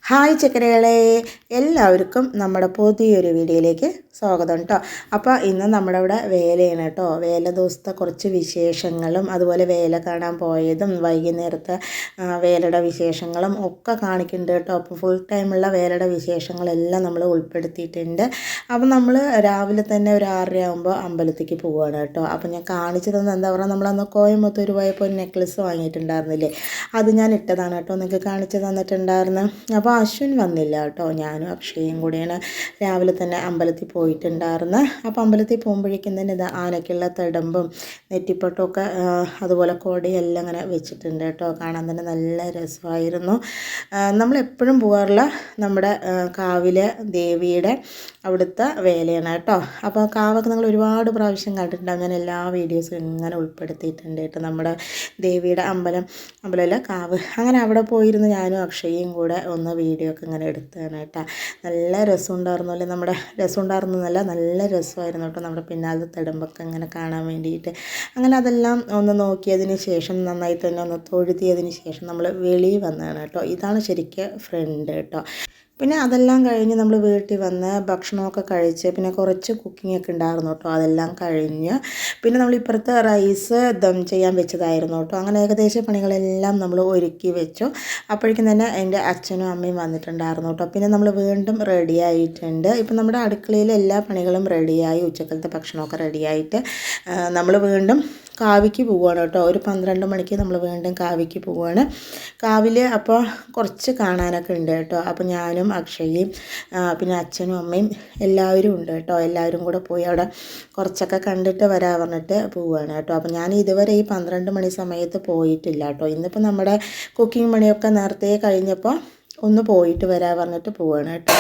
Hi ചക്കരകളെ, എല്ലാവർക്കും നമ്മുടെ പുതിയൊരു വീഡിയോയിലേക്ക് സ്വാഗതം കേട്ടോ. അപ്പോൾ ഇന്ന് നമ്മുടെ ഇവിടെ വേലയാണ് കേട്ടോ. വേല ദിവസത്തെ കുറച്ച് വിശേഷങ്ങളും അതുപോലെ വേല കാണാൻ പോയതും വൈകുന്നേരത്തെ വേലയുടെ വിശേഷങ്ങളും ഒക്കെ കാണിക്കുന്നുണ്ട് കേട്ടോ. അപ്പോൾ ഫുൾ ടൈമുള്ള വേലയുടെ വിശേഷങ്ങളെല്ലാം നമ്മൾ ഉൾപ്പെടുത്തിയിട്ടുണ്ട്. അപ്പോൾ നമ്മൾ രാവിലെ തന്നെ ഒരു 6:30 ആകുമ്പോൾ അമ്പലത്തേക്ക് പോവുകയാണ് കേട്ടോ. അപ്പോൾ ഞാൻ കാണിച്ചു തന്നത് എന്താ പറയുക, നമ്മളന്ന് കോയമ്പത്തൂർ പോയപ്പോൾ ഒരു നെക്ലസ് വാങ്ങിയിട്ടുണ്ടായിരുന്നില്ലേ, അത് ഞാൻ ഇട്ടതാണ് കേട്ടോ, നിങ്ങൾക്ക് കാണിച്ചു തന്നിട്ടുണ്ടായിരുന്നു. അപ്പോൾ അശ്വിൻ വന്നില്ല കേട്ടോ. ഞാനും അക്ഷയും കൂടിയാണ് രാവിലെ തന്നെ അമ്പലത്തിൽ പോയിട്ടുണ്ടായിരുന്നു. അപ്പോൾ അമ്പലത്തിൽ പോകുമ്പോഴേക്കും തന്നെ ഇത് ആനയ്ക്കുള്ള തടമ്പും നെറ്റിപ്പട്ടമൊക്കെ അതുപോലെ കൊടയെല്ലാം അങ്ങനെ വെച്ചിട്ടുണ്ട് കേട്ടോ. കാണാൻ തന്നെ നല്ല രസമായിരുന്നു. നമ്മളെപ്പോഴും പോകാറുള്ള നമ്മുടെ കാവിലെ ദേവിയുടെ അവിടുത്തെ വേലയാണ് കേട്ടോ. അപ്പോൾ കാവൊക്കെ നിങ്ങൾ ഒരുപാട് പ്രാവശ്യം കണ്ടിട്ടുണ്ട്. അങ്ങനെ എല്ലാ വീഡിയോസും ഇങ്ങനെ ഉൾപ്പെടുത്തിയിട്ടുണ്ട് കേട്ടോ. നമ്മുടെ ദേവിയുടെ അമ്പലമല്ല കാവ്. അങ്ങനെ അവിടെ പോയിരുന്നു ഞാനും അക്ഷയും കൂടെ ഒന്ന് വീഡിയോ ഒക്കെ ഇങ്ങനെ എടുത്തതാണ് കേട്ടോ. നല്ല രസമുണ്ടായിരുന്നു അല്ലേ, രസമുണ്ടായിരുന്നല്ല നല്ല രസമായിരുന്നു കേട്ടോ. നമ്മുടെ പിന്നാലത്തെ തെടുമ്പൊക്കെ ഇങ്ങനെ കാണാൻ വേണ്ടിയിട്ട് അങ്ങനെ അതെല്ലാം ഒന്ന് നോക്കിയതിന് ശേഷം നന്നായി തന്നെ ഒന്ന് തൊഴുതിയതിന് ശേഷം നമ്മൾ വെളിയിൽ വന്നതാണ് കേട്ടോ. ഇതാണ് ശരിക്കും ഫ്രണ്ട് കേട്ടോ. പിന്നെ അതെല്ലാം കഴിഞ്ഞ് നമ്മൾ വീട്ടിൽ വന്ന് ഭക്ഷണമൊക്കെ കഴിച്ച് പിന്നെ കുറച്ച് കുക്കിങ്ങൊക്കെ ഉണ്ടായിരുന്നു കേട്ടോ. അതെല്ലാം കഴിഞ്ഞ് പിന്നെ നമ്മൾ ഇപ്പുറത്ത് റൈസ് ദം ചെയ്യാൻ വെച്ചതായിരുന്നു കേട്ടോ. അങ്ങനെ ഏകദേശം പണികളെല്ലാം നമ്മൾ ഒരുക്കി വെച്ചു. അപ്പോഴേക്കും തന്നെ എൻ്റെ അച്ഛനും അമ്മയും വന്നിട്ടുണ്ടായിരുന്നു കേട്ടോ. പിന്നെ നമ്മൾ വീണ്ടും റെഡി ആയിട്ടുണ്ട്. ഇപ്പം നമ്മുടെ അടുക്കളയിൽ എല്ലാ പണികളും റെഡിയായി, ഉച്ചക്കലത്തെ ഭക്ഷണമൊക്കെ റെഡിയായിട്ട് നമ്മൾ വീണ്ടും കാവിക്ക് പോവുകയാണ് കേട്ടോ. ഒരു 12 മണിക്ക് നമ്മൾ വീണ്ടും കാവിക്ക് പോവുകയാണ്. കാവിൽ അപ്പോൾ കുറച്ച് കാണാനൊക്കെ ഉണ്ട് കേട്ടോ. അപ്പോൾ ഞാനും അക്ഷയും പിന്നെ അച്ഛനും അമ്മയും എല്ലാവരും ഉണ്ട് കേട്ടോ. എല്ലാവരും കൂടെ പോയി അവിടെ കുറച്ചൊക്കെ കണ്ടിട്ട് വരാൻ പറഞ്ഞിട്ട് പോവുകയാണ് കേട്ടോ. അപ്പോൾ ഞാൻ ഇതുവരെ ഈ 12 മണി സമയത്ത് പോയിട്ടില്ല കേട്ടോ. ഇന്നിപ്പോൾ നമ്മുടെ കുക്കിംഗ് പണിയൊക്കെ നേരത്തെ കഴിഞ്ഞപ്പോൾ ഒന്ന് പോയിട്ട് വരാൻ പറഞ്ഞിട്ട് പോവുകയാണ് കേട്ടോ.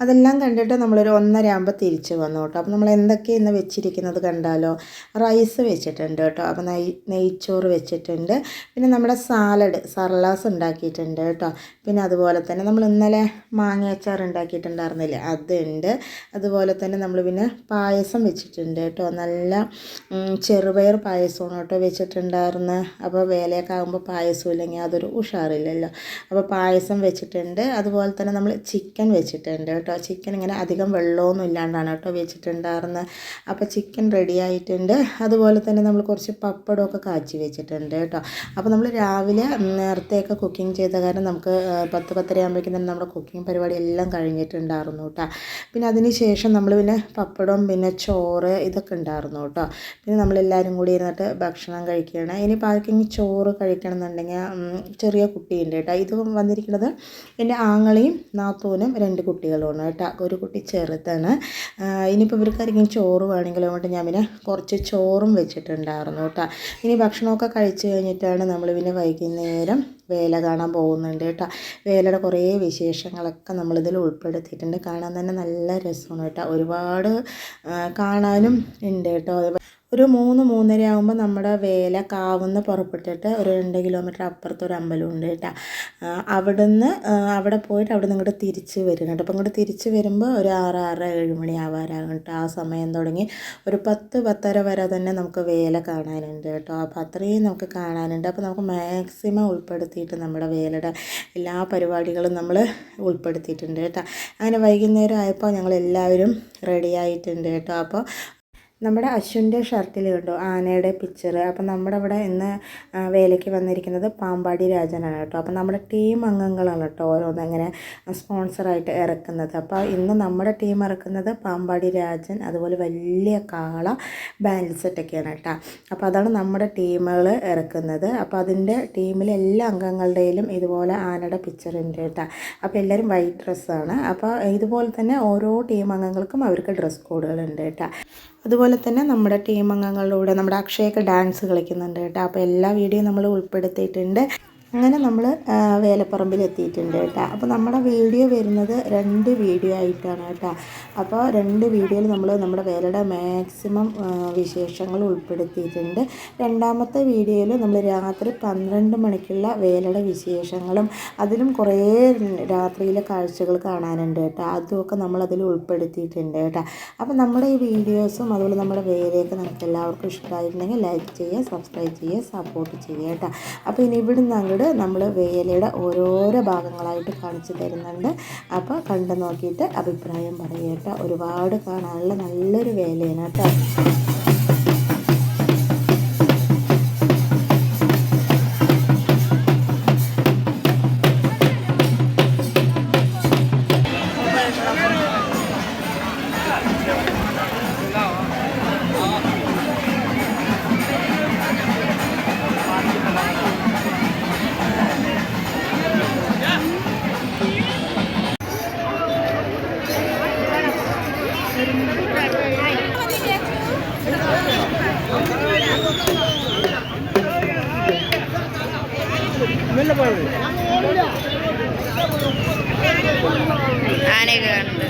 അതെല്ലാം കണ്ടിട്ട് നമ്മളൊരു 1:30 ആകുമ്പോൾ തിരിച്ച് വന്നു കേട്ടോ. അപ്പോൾ നമ്മൾ എന്തൊക്കെയാണ് ഇന്ന് വെച്ചിരിക്കുന്നത് കണ്ടാലോ. റൈസ് വെച്ചിട്ടുണ്ട് കേട്ടോ. അപ്പോൾ നെയ്ച്ചോറ് വെച്ചിട്ടുണ്ട്. പിന്നെ നമ്മുടെ സർലാസ് ഉണ്ടാക്കിയിട്ടുണ്ട് കേട്ടോ. പിന്നെ അതുപോലെ തന്നെ നമ്മൾ ഇന്നലെ മാങ്ങ അച്ചാർ ഉണ്ടാക്കിയിട്ടുണ്ടായിരുന്നില്ലേ, അതുണ്ട്. അതുപോലെ തന്നെ നമ്മൾ പിന്നെ പായസം വെച്ചിട്ടുണ്ട് കേട്ടോ. നല്ല ചെറുപയർ പായസമാണ് കേട്ടോ വെച്ചിട്ടുണ്ടായിരുന്നു. അപ്പോൾ വേലയൊക്കെ ആകുമ്പോൾ പായസം ഇല്ലെങ്കിൽ അതൊരു ഉഷാറില്ലല്ലോ. അപ്പോൾ പായസം വെച്ചിട്ടുണ്ട്. അതുപോലെ തന്നെ നമ്മൾ ചിക്കൻ വെച്ചിട്ടുണ്ട് കേട്ടോ. ചിക്കൻ ഇങ്ങനെ അധികം വെള്ളമൊന്നും ഇല്ലാണ്ടാണ് കേട്ടോ വെച്ചിട്ടുണ്ടായിരുന്നത്. അപ്പോൾ ചിക്കൻ റെഡി ആയിട്ടുണ്ട്. അതുപോലെ തന്നെ നമ്മൾ കുറച്ച് പപ്പടമൊക്കെ കാച്ചി വെച്ചിട്ടുണ്ട് കേട്ടോ. അപ്പോൾ നമ്മൾ രാവിലെ നേരത്തെയൊക്കെ കുക്കിംഗ് ചെയ്ത കാരണം നമുക്ക് 10-10:30 ആകുമ്പോഴേക്കും തന്നെ നമ്മുടെ കുക്കിംഗ് പരിപാടി എല്ലാം കഴിഞ്ഞിട്ടുണ്ടായിരുന്നു കേട്ടോ. പിന്നെ അതിന് ശേഷം നമ്മൾ പിന്നെ പപ്പടം പിന്നെ ചോറ് ഇതൊക്കെ ഉണ്ടായിരുന്നു കേട്ടോ. പിന്നെ നമ്മളെല്ലാവരും കൂടി ഇരുന്നിട്ട് ഭക്ഷണം കഴിക്കുകയാണ്. ഇനി പാർക്കിങ് ചോറ് കഴിക്കണം എന്നുണ്ടെങ്കിൽ ചെറിയ കുട്ടിയുണ്ട് കേട്ടോ. ഇത് വന്നിരിക്കുന്നത് എൻ്റെ ആങ്ങളെയും നാത്തൂനും 2 കുട്ടികളുമാണ് കേട്ടോ. ഒരു കുട്ടി ചെറുതാണ്. ഇനിയിപ്പോൾ ഇവർക്കായിരിക്കും ചോറ് വേണമെങ്കിലും കൊണ്ട് ഞാൻ പിന്നെ കുറച്ച് ചോറും വെച്ചിട്ടുണ്ടായിരുന്നു കേട്ടോ. ഇനി ഭക്ഷണമൊക്കെ കഴിച്ച് കഴിഞ്ഞിട്ടാണ് നമ്മൾ പിന്നെ വൈകുന്നേരം വേല കാണാൻ പോകുന്നുണ്ട് കേട്ടോ. വേലയുടെ കുറേ വിശേഷങ്ങളൊക്കെ നമ്മളിതിൽ ഉൾപ്പെടുത്തിയിട്ടുണ്ട്. കാണാൻ തന്നെ നല്ല രസമാണ് കേട്ടോ. ഒരുപാട് കാണാനും ഉണ്ട് കേട്ടോ. ഒരു 3-3:30 ആകുമ്പോൾ നമ്മുടെ വേല കാവുന്ന് പുറപ്പെട്ടിട്ട് ഒരു 2 കിലോമീറ്റർ അപ്പുറത്ത് ഒരു അമ്പലമുണ്ട് കേട്ടോ. അവിടെ പോയിട്ട് അവിടെ നിന്ന് ഇങ്ങോട്ട് തിരിച്ച് വരും കേട്ടോ. അപ്പോൾ ഇങ്ങോട്ട് തിരിച്ച് വരുമ്പോൾ ഒരു 6-6:30-7 മണി ആവാറാകും കേട്ടോ. ആ സമയം തുടങ്ങി ഒരു 10-10:30 വരെ തന്നെ നമുക്ക് വേല കാണാനുണ്ട് കേട്ടോ. അപ്പോൾ അത്രയും നമുക്ക് കാണാനുണ്ട്. അപ്പോൾ നമുക്ക് മാക്സിമം ഉൾപ്പെടുത്തിയിട്ട് നമ്മുടെ വേലയുടെ എല്ലാ പരിപാടികളും നമ്മൾ ഉൾപ്പെടുത്തിയിട്ടുണ്ട് കേട്ടോ. അങ്ങനെ വൈകുന്നേരം ആയപ്പോൾ ഞങ്ങളെല്ലാവരും റെഡി ആയിട്ടുണ്ട് കേട്ടോ. അപ്പോൾ നമ്മുടെ അശ്വിൻ്റെ ഷർട്ടിൽ കണ്ടോ ആനയുടെ പിക്ചർ. അപ്പം നമ്മുടെ ഇവിടെ ഇന്ന് വേലയ്ക്ക് വന്നിരിക്കുന്നത് പാമ്പാടി രാജനാണ് കേട്ടോ. അപ്പം നമ്മുടെ ടീം അംഗങ്ങളാണ് കേട്ടോ ഓരോന്ന് ഇങ്ങനെ സ്പോൺസറായിട്ട് ഇറക്കുന്നത്. അപ്പോൾ ഇന്ന് നമ്മുടെ ടീം ഇറക്കുന്നത് പാമ്പാടി രാജൻ, അതുപോലെ വലിയ കാള, ബാൻഡ് സെറ്റൊക്കെയാണ് കേട്ടോ. അപ്പോൾ അതാണ് നമ്മുടെ ടീമുകൾ ഇറക്കുന്നത്. അപ്പോൾ അതിൻ്റെ ടീമിലെ എല്ലാ അംഗങ്ങളുടെയിലും ഇതുപോലെ ആനയുടെ പിക്ചർ ഉണ്ട് കേട്ടോ. അപ്പോൾ എല്ലാവരും വൈറ്റ് ഡ്രസ്സാണ്. അപ്പോൾ ഇതുപോലെ തന്നെ ഓരോ ടീം അംഗങ്ങൾക്കും അവർക്ക് ഡ്രസ് കോഡുകളുണ്ട് കേട്ടോ. അതുപോലെ തന്നെ നമ്മുടെ ടീം അംഗങ്ങളുടെ നമ്മുടെ അക്ഷയൊക്കെ ഡാൻസ് കളിക്കുന്നുണ്ട് കേട്ടോ. അപ്പോൾ എല്ലാ വീഡിയോയും നമ്മൾ ഉൾപ്പെടുത്തിയിട്ടുണ്ട്. അങ്ങനെ നമ്മൾ വേലപ്പറമ്പിൽ എത്തിയിട്ടുണ്ട് കേട്ടോ. അപ്പോൾ നമ്മുടെ വീഡിയോ വരുന്നത് 2 വീഡിയോ ആയിട്ടാണ് കേട്ടോ. അപ്പോൾ 2 വീഡിയോയിൽ നമ്മൾ നമ്മുടെ വേലയുടെ മാക്സിമം വിശേഷങ്ങൾ ഉൾപ്പെടുത്തിയിട്ടുണ്ട്. രണ്ടാമത്തെ വീഡിയോയിൽ നമ്മൾ രാത്രി 12 മണിക്കുള്ള വേലയുടെ വിശേഷങ്ങളും അതിലും കുറേ രാത്രിയിലെ കാഴ്ചകൾ കാണാനുണ്ട് കേട്ടോ. അതുമൊക്കെ നമ്മളതിൽ ഉൾപ്പെടുത്തിയിട്ടുണ്ട് കേട്ടോ. അപ്പോൾ നമ്മുടെ ഈ വീഡിയോസും അതുപോലെ നമ്മുടെ വേലയൊക്കെ നമുക്ക് എല്ലാവർക്കും ഇഷ്ടമായിട്ടുണ്ടെങ്കിൽ ലൈക്ക് ചെയ്യുക, സബ്സ്ക്രൈബ് ചെയ്യുക, സപ്പോർട്ട് ചെയ്യുക കേട്ടോ. അപ്പോൾ ഇനി ഇവിടുന്ന് അങ്ങോട്ട് നമ്മൾ വേലയുടെ ഓരോരോ ഭാഗങ്ങളായിട്ട് കാണിച്ചു തരുന്നുണ്ട്. അപ്പോൾ കണ്ടു നോക്കിയിട്ട് അഭിപ്രായം പറയുക കേട്ടോ. ഒരുപാട് കാണാനുള്ള നല്ലൊരു വേലയാണ് കേട്ടോ. ആനയൊക്കെ കാണുന്നുണ്ട്.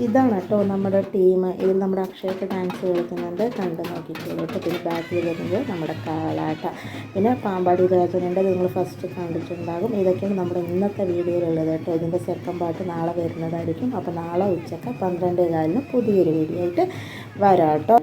ഇതാണ് കേട്ടോ നമ്മുടെ ടീം. ഇതിൽ നമ്മുടെ അക്ഷയൊക്കെ ഡാൻസ് കളിക്കുന്നുണ്ട്, കണ്ട് നോക്കിയിട്ടുള്ളൂ കേട്ടോ. പിന്നെ ബാക്കിൽ വരുന്നത് നമ്മുടെ കാളാട്ട, പിന്നെ പാമ്പാടി കളിക്കുന്നുണ്ട്, നിങ്ങൾ ഫസ്റ്റ് കണ്ടിട്ടുണ്ടാകും. ഇതൊക്കെയാണ് നമ്മുടെ ഇന്നത്തെ വീഡിയോയിലുള്ളത് കേട്ടോ. ഇതിൻ്റെ സെക്കൻഡ് പാർട്ട് നാളെ വരുന്നതായിരിക്കും. അപ്പോൾ നാളെ ഉച്ചയ്ക്ക് 12:15 പുതിയൊരു വീഡിയോ ആയിട്ട് വരാം കേട്ടോ.